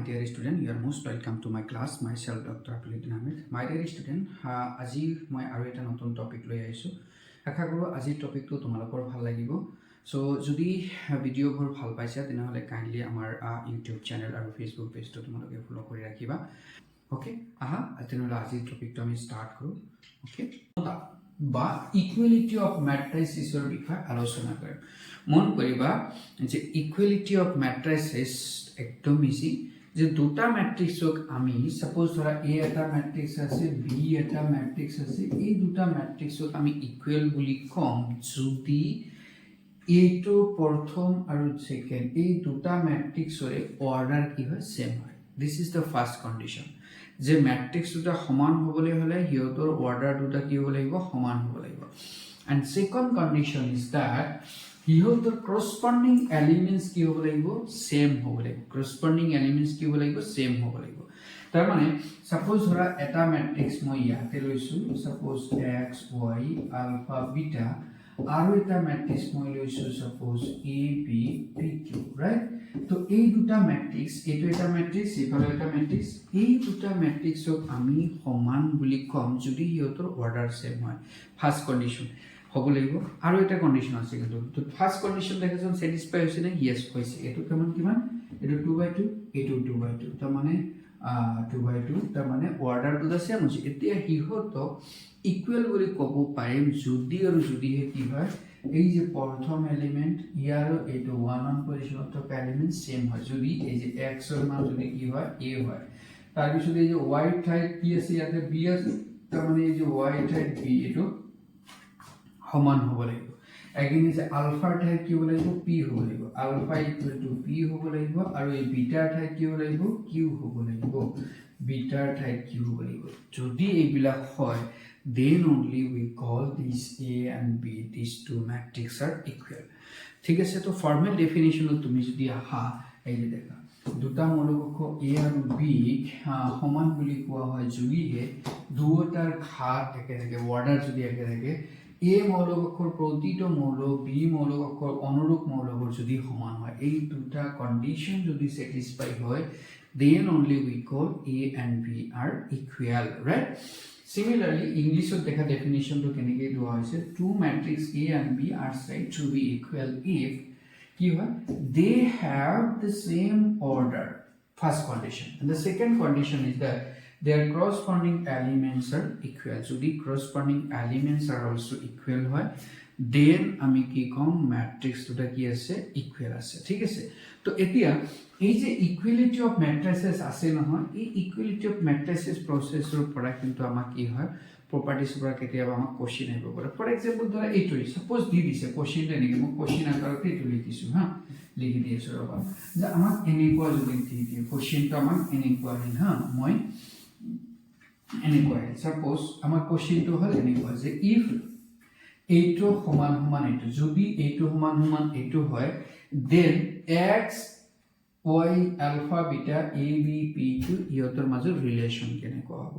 dear student, you are most welcome to my class. Myself, Dr. Apiludin Ahmed. My dear student, আজি মই আৰু এটা নতুন topic লৈ আহিছোঁ। আশা কৰোঁ আজিৰ টপিকটো তোমালোকৰ ভাল লাগিব। সো যদি ভিডিঅ'বোৰ ভাল পাইছা তেনেহ'লে কাইণ্ডলি আমাৰ ইউটিউব চেনেল আৰু ফেচবুক পেজটো তোমালোকে ফলো কৰি ৰাখিবা। ওকে, তেনেহ'লে আজিৰ টপিকটো আমি ষ্টাৰ্ট কৰোঁ। ওকে, বা ইকুৱেলিটি অফ মেট্ৰিক্সৰ বিষয়ে আলোচনা কৰিম। মন কৰিবা যে ইকুৱেলিটি অফ মেট্ৰিক্স একদম ইজি, যে দুটা মেট্ৰিক্সক আমি সাপোজ ধৰা এ এটা মেট্ৰিক্স আছে, বি এটা মেট্ৰিক্স আছে, এই দুটা মেট্ৰিক্সক আমি ইকুৱেল বুলি ক'ম যদি এইটো প্ৰথম আৰু সেকেন্ড এই দুটা মেট্ৰিক্সৰে অৰ্ডাৰ কি হয় সেম হয়। This is the first condition, যে মেট্ৰিক্স দুটা সমান হ'বলৈ হ'লে সিহঁতৰ অৰ্ডাৰ দুটা কি হ'ব লাগিব, সমান হ'ব লাগিব। And second condition is that সিহঁতৰ কৰস্পন্ডিং এলিমেন্টস কি হ'ব লাগিব, সেম হ'ব লাগিব। কৰস্পন্ডিং এলিমেন্টস কি হ'ব লাগিব, সেম হ'ব লাগিব। তাৰ মানে সাপোজ ধৰা এটা মেট্ৰিক্স মই ইয়াতে লৈছো, suppose x y alpha beta, আৰু এটা মেট্ৰিক্স মই লৈছো suppose a b p q, right? তো এই দুটা মেট্ৰিক্স, এইটো এটা মেট্ৰিক্স, এইফালে এটা মেট্ৰিক্স, এই দুটা মেট্ৰিক্সক আমি সমান বুলি ক'ম যদি সিহঁতৰ অৰ্ডাৰ সেম হয়। ফাৰ্স্ট কন্ডিশন হ'ব লাগিব। আৰু এটা কন্ডিশন আছে, কিন্তু তো ফাৰ্স্ট কন্ডিশন দেখাচোন স্যাটিসফাই হৈছে নে? ইয়েস হৈছে। এইটো কিমান এইটো 2/2, এইটো 2/2, তাৰ মানে 2/2, তাৰ মানে অৰ্ডাৰ দুটা সেম হৈছে। এতিয়া সিহঁতক ইকুৱেল বুলি ক'ব পাৰিম যদি আৰু যদিহে কি হয়, এই যে প্ৰথম এলিমেন্ট ইয়াৰ এইটো 1 পজিশনত থকা এলিমেন্ট সেম হয়, যদি এই যে x ৰ মান যদি কি হয়, a হয়। তাৰ পিছত এই যে y ঠাইত কি আছে, ইয়াতে b আছে, তাৰ মানে এই যে y ঠাইত b এইটো সমান হ'ব লাগিব। এগেইন যে আলফাৰ ঠাইত কি হ'ব লাগিব, p হ'ব লাগিব। আলফা ইকুৱেল টু p হ'ব লাগিব, আৰু এই বিটাৰ ঠাইত কি হ'ব লাগিব, q হ'ব লাগিব। বিটাৰ ঠাইত q হ'ব লাগিব। যদি এইবিলাক হয়, then only we call these a and b, these two matrices are equal. ঠিক আছে, তো ফর্মাল ডেফিনিশনত তুমি যদি আহা, এই যে দেখা দুটা মৌলিক a আৰু b সমান বুলি কোৱা হয় যদিহে দুটাৰ ঘাত একে থাকে, অৰ্ডাৰ যদি একে থাকে, a মৌলিক অক্ষৰ প্ৰতিটো মৌলিক, b মৌলিক অক্ষৰ অনুৰূপ মৌলিকৰ যদি সমান হয়, এই দুটা কন্ডিশন যদি স্যাটিসফাই হয়, then only we call a and b are equal, right? Similarly, English dekha definition to keneke dua hoise, two matrix A and B are said to be equal if ki hoy they have the same order. First condition. And the second condition is that their corresponding elements are equal. So the corresponding elements are also equal hoy, then ami ki kom matrix duta ki ase, equal ase. Thik ase? To etia এই যে equality of মেট্ৰিক্সেছ আছে নহয়, এই equality of মেট্ৰিক্সেছ processor পৰা কিন্তু আমাক কি হয়, প্ৰপাৰ্টিজৰ পৰা কেতিয়াবা আমাক কোশ্চিন আহিব পাৰে। ফৰ এক্সাম্পল ধৰা এইটোৱে সাপোজ দি দিছে কোশ্চিন, এনেকৈ মই কোশ্চিন আকাৰতে এইটো লিখিছোঁ, লিখি দি আছোঁ ৰ'বা, যে আমাক এনেকুৱা যদি দি দিয়ে কোশ্চিনটো, আমাক এনেকুৱা আহিল, মই এনেকুৱা আহিল। সাপোজ আমাৰ কোশ্চিনটো হ'ল এনেকুৱা, যে ইফ এইটো সমান সমান এইটো, যদি এইটো সমান সমান এইটো হয়, then x y alpha beta a b p q ইহঁতৰ মাজৰ ৰিলেশ্যন কেনেকুৱা হ'ব।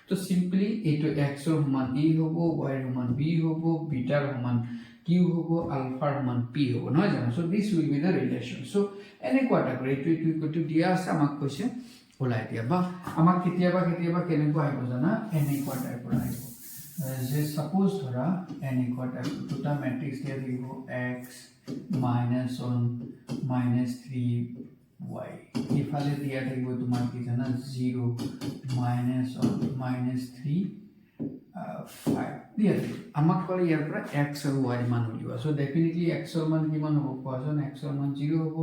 তো সিম্পলি এইটো x ৰ সমান a হ'ব, y ৰ সমান b হ'ব, বিটাৰ সমান q হ'ব, আলফাৰ সমান p হ'ব, নহয় জানো? So this will be the relation. So এনেকুৱা এটা কৰি এইটো দিয়া আছে, আমাক কৈছে ওলাই দিয়া, বা আমাক কেতিয়াবা কেনেকুৱা আহিব জানা, এনেকুৱা টাইপৰ আহিব, যে সাপোজ ধৰা এনেকুৱা টাইপ দুটা মেট্ৰিক্স দিয়া থাকিব, x -1 -3 y, ইফালে দিয়া থাকিব তোমাৰ কি জানা, 0 -1 -3 5 দিয়া থাকিব। আমাক ক'লে ইয়াৰ পৰা x আৰু y মান উলিওৱা। সো ডেফিনেটলি x ৰ মান কিমান হ'ব, কোৱাচোন? x ৰ মান 0 হ'ব,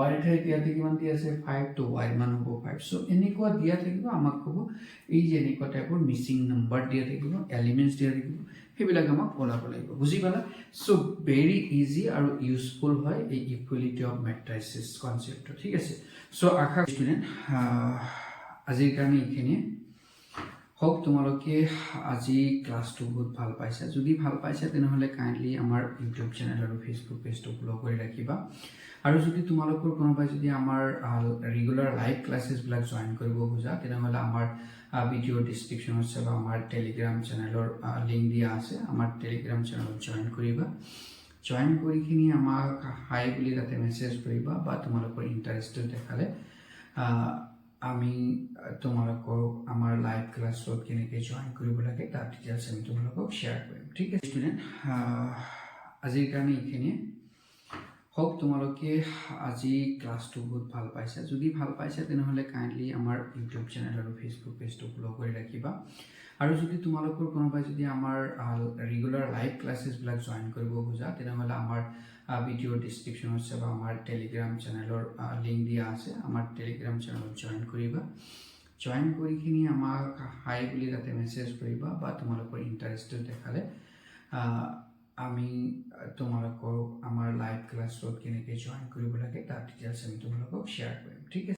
y ঠাইত ইয়াতে কিমান দিয়া আছে, 5, তো y মান হ'ব 5। সো এনেকুৱা দিয়া থাকিব, আমাক ক'ব এই যে এনেকুৱা টাইপৰ মিছিং নাম্বাৰ দিয়া থাকিব, এলিমেন্টছ দিয়া থাকিব, সেইবিলাক আমাক ওলাব লাগিব। বুজি পালা? সো ভেৰি ইজি আৰু ইউজফুল হয় এই ইকুৱেলিটি অফ মেট্ৰিক্সেছ কনচেপ্টটো। ঠিক আছে, সো আশা ষ্টুডেণ্ট আজিৰ কাৰণে এইখিনিয়ে। হোপ তোমালোকে আজি ক্লাছটো বহুত ভাল পাইছা। যদি ভাল পাইছা তেনেহ'লে কাইণ্ডলি আমাৰ ইউটিউব চেনেল আৰু ফেচবুক পেজটো ফলো কৰি ৰাখিবা। আৰু যদি তোমালোকৰ কোনোবাই যদি আমাৰ ৰেগুলাৰ লাইভ ক্লাছেছবিলাক জইন কৰিব খোজা, তেনেহ'লে আমাৰ ভিডিঅ' ডিছক্ৰিপশ্যনত চাবা, আমাৰ টেলিগ্ৰাম চেনেলৰ লিংক দিয়া আছে, আমাৰ টেলিগ্ৰাম চেনেলত জইন কৰিবা। জইন কৰি কিনি আমাক হাই বুলি তাতে মেছেজ কৰিবা, বা তোমালোকৰ ইণ্টাৰেষ্টটো দেখালে আমি তোমালোকক আমাৰ লাইভ ক্লাছত কেনেকৈ জইন কৰিব লাগে তাৰ ডিটেইলছ আমি তোমালোকক শ্বেয়াৰ কৰিম ঠিক আছে ষ্টুডেণ্ট আজিৰ কাৰণে এইখিনিয়ে হোপ তোমালোকে আজি ক্লাছটো বহুত ভাল পাইছা যদি ভাল পাইছা তেনেহ'লে কাইণ্ডলি আমাৰ ইউটিউব চেনেল আৰু ফেচবুক পেজটো ফ'ল' কৰি ৰাখিবা আৰু যদি তোমালোকৰ কোনোবাই যদি আমাৰ ৰেগুলাৰ লাইভ ক্লাছেছবিলাক জইন কৰিব খোজা তেনেহ'লে আমাৰ ভিডিঅ'ৰ ডিছক্ৰিপশ্যনত আছে বা আমাৰ টেলিগ্ৰাম চেনেলৰ লিংক দিয়া আছে আমাৰ টেলিগ্ৰাম চেনেলত জইন কৰিবা জইন কৰিখিনি আমাক হাই বুলি তাতে মেছেজ কৰিবা বা তোমালোকৰ ইণ্টাৰেষ্টটো দেখালে আমি তোমালোকক আমাৰ লাইভ ক্লাছত কেনেকৈ জইন কৰিব লাগে তাৰ ডিটেইলছ আমি তোমালোকক শ্বেয়াৰ কৰিম ঠিক আছে